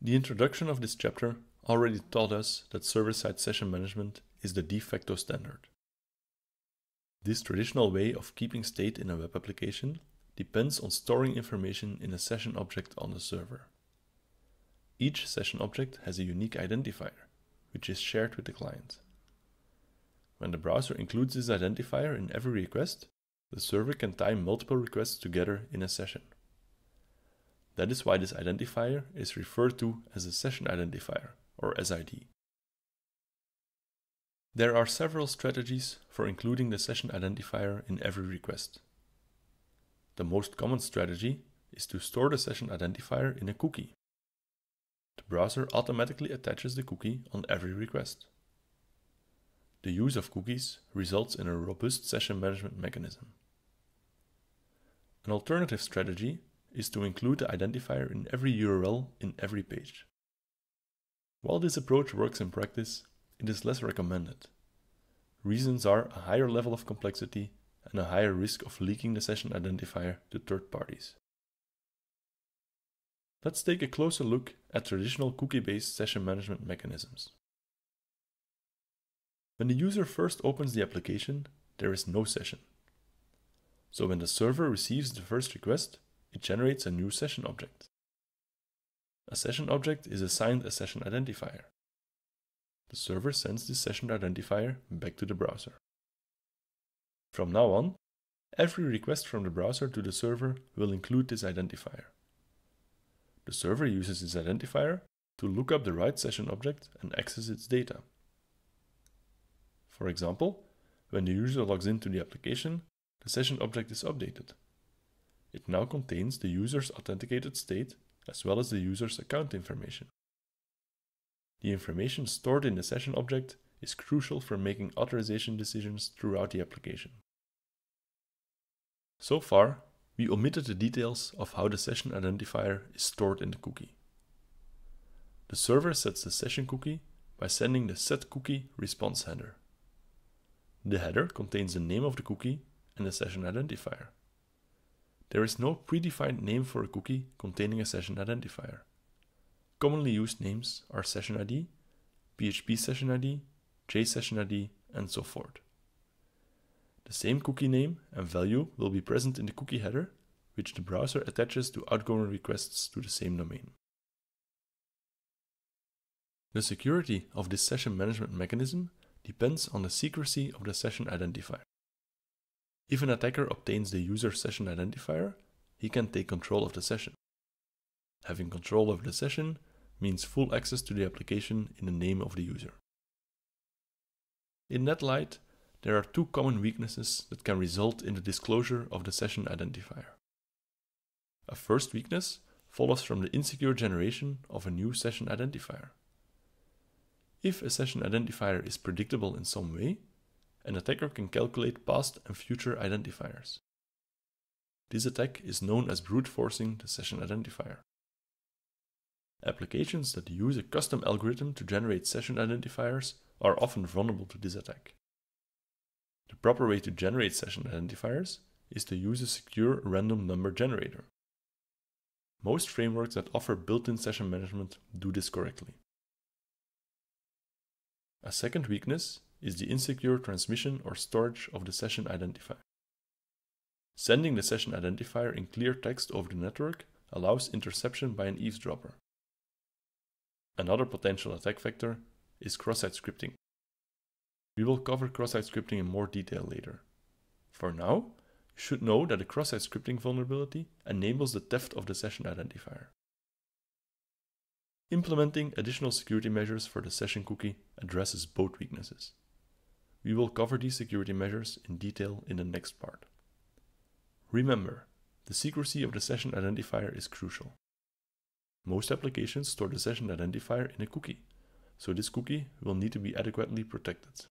The introduction of this chapter already taught us that server-side session management is the de facto standard. This traditional way of keeping state in a web application depends on storing information in a session object on the server. Each session object has a unique identifier, which is shared with the client. When the browser includes this identifier in every request, the server can tie multiple requests together in a session. That is why this identifier is referred to as a session identifier, or SID. There are several strategies for including the session identifier in every request. The most common strategy is to store the session identifier in a cookie. The browser automatically attaches the cookie on every request. The use of cookies results in a robust session management mechanism. An alternative strategy is to include the identifier in every URL in every page. While this approach works in practice, it is less recommended. Reasons are a higher level of complexity and a higher risk of leaking the session identifier to third parties. Let's take a closer look at traditional cookie-based session management mechanisms. When the user first opens the application, there is no session. So when the server receives the first request, it generates a new session object. A session object is assigned a session identifier. The server sends this session identifier back to the browser. From now on, every request from the browser to the server will include this identifier. The server uses this identifier to look up the right session object and access its data. For example, when the user logs into the application, the session object is updated. It now contains the user's authenticated state as well as the user's account information. The information stored in the session object is crucial for making authorization decisions throughout the application. So far, we omitted the details of how the session identifier is stored in the cookie. The server sets the session cookie by sending the setCookie response header. The header contains the name of the cookie and the session identifier. There is no predefined name for a cookie containing a session identifier. Commonly used names are session ID, PHP session ID, JSession ID, and so forth. The same cookie name and value will be present in the cookie header, which the browser attaches to outgoing requests to the same domain. The security of this session management mechanism depends on the secrecy of the session identifier. If an attacker obtains the user's session identifier, he can take control of the session. Having control over the session means full access to the application in the name of the user. In that light, there are two common weaknesses that can result in the disclosure of the session identifier. A first weakness follows from the insecure generation of a new session identifier. If a session identifier is predictable in some way, an attacker can calculate past and future identifiers. This attack is known as brute forcing the session identifier. Applications that use a custom algorithm to generate session identifiers are often vulnerable to this attack. The proper way to generate session identifiers is to use a secure random number generator. Most frameworks that offer built-in session management do this correctly. A second weakness is the insecure transmission or storage of the session identifier. Sending the session identifier in clear text over the network allows interception by an eavesdropper. Another potential attack vector is cross-site scripting. We will cover cross-site scripting in more detail later. For now, you should know that a cross-site scripting vulnerability enables the theft of the session identifier. Implementing additional security measures for the session cookie addresses both weaknesses. We will cover these security measures in detail in the next part. Remember, the secrecy of the session identifier is crucial. Most applications store the session identifier in a cookie, so this cookie will need to be adequately protected.